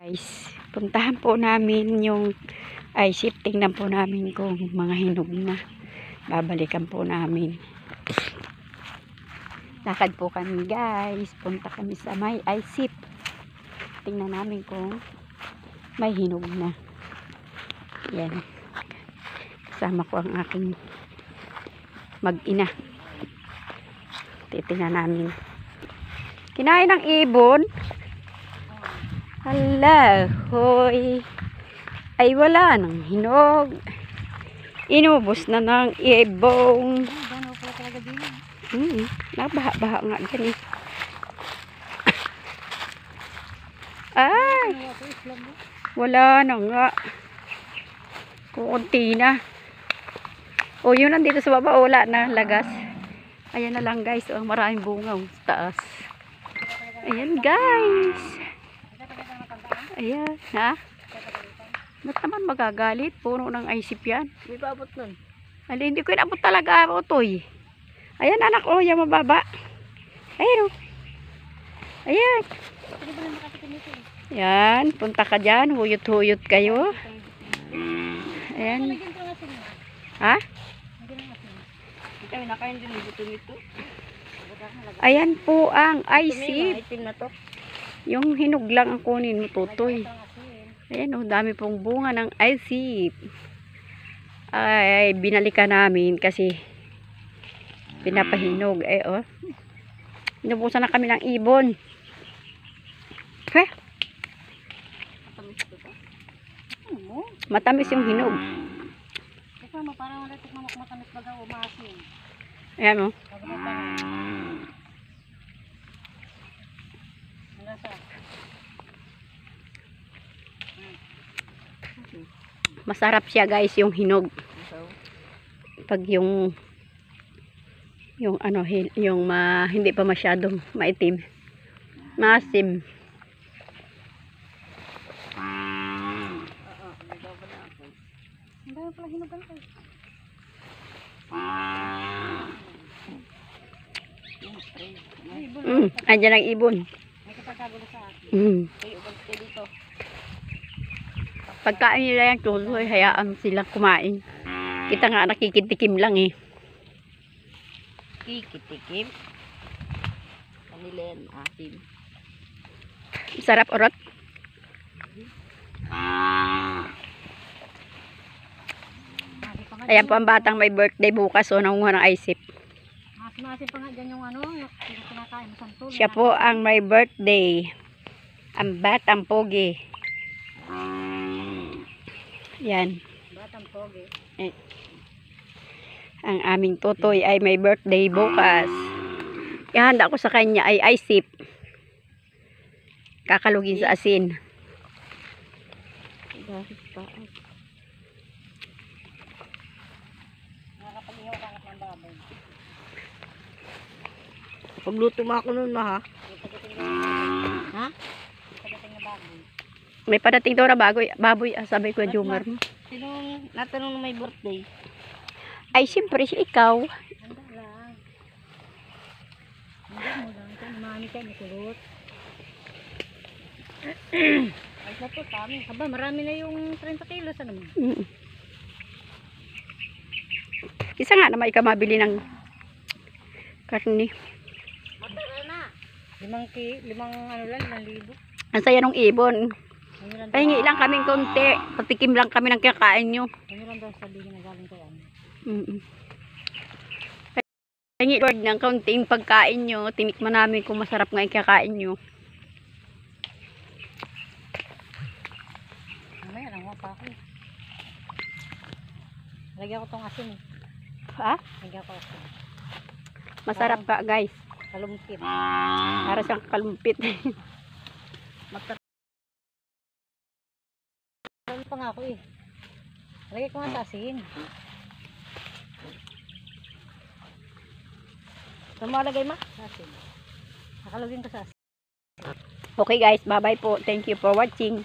Guys, puntahan po namin yung tingnan po namin kung mga hinog na. Babalikan po namin. Lakad po kami guys. Punta kami sa may isip. Tingnan namin kung may hinog na. Yan. Kasama ko ang aking mag-ina. Titingnan namin. Kinain ng ibon. Hala, hoy. Ay wala nang hinog. Inubos na ng ibong. Nabaha-baha nga dyan eh. Ay, wala na nga. Kukunti na. O yun nandito sa baba, wala na, lagas. Ayan na lang guys, oh, maraming bunga sa taas. Ayan guys. Ayan, ha? Ba't naman magagalit? Puno ng isip yan. May paabot nun. Alin, hindi ko inabot talaga, Otoy. Ayan, anak, oh, yan mababa. Ayan, oh. Ayan. Ayan, punta ka dyan. Huyot-huyot kayo. Ayan. Ha? Ayan po ang isip. Yung hinog lang ang kunin mo, Tutoy. Ayan, oh, dami pong bunga ng isip. Ay, binalikan namin kasi pinapahinog. Eh, oh. Inubusan na kami ng ibon. Heh. Matamis yung hinog. Parang wala tikman mo kung matamis baga o maasin. Ayan, oh. Masarap siya guys, yung hinog. Pag yung ano, yung hindi pa masyadong maitim. Maasim. Andyan ang ibon. Pagkain nila yan, Tuloy, hayaan silang kumain. Kita nga nakikitikim lang eh. Kikitikim. Kanila yan, asim. Sarap orot. Ayan po ang batang may birthday bukas, o nangunguha ng isip. Masim pa nga dyan yung ano, yung kinakain mo santol. Siya po ang may birthday. Ang batang pogi. Yan. Batang pogi. Ang aming Tutoy ay may birthday bukas. Ihanda ko sa kanya ay isip. Kakalugin sa asin. Dahil pa. Nakakapag-ihaw ka ng baboy. Pagluto mo ako nun, ma, ha? Ha? Pagdating na baboy. May padating daw na baboy, sabi ko, Jumar mo. Sinong natanong na may birthday? Ay, siyempre, si ikaw. Handa lang. Handa mo lang. Ito, mami kayo, makulot. Ay, ito, kami. Aba, marami na yung 30 kilos, ano mo? Isa nga naman ikaw mabili ng karni. Matara na. Limang ano lang, 5,000. Ang saya nung ibon. Pahingi lang kaming konti. Patikim lang kami ng kakain nyo. Ano lang daw sabihin na galing kayo? Pahingi Lord ng kaunting pagkain nyo. Tinikman namin kung masarap nga yung kakain nyo. Mamaya lang pa ako. Lagyan ko tong asin eh. Ha? Lagyan ko asin. Masarap ka guys. Kalumpit. Para siyang kalumpit. Magtatapos pa nga ako eh. Lagyan ko nga sa asin. Saan mo lagay ma? Sa asin. Nakalagyan ko sa asin. Okay guys, bye bye po. Thank you for watching.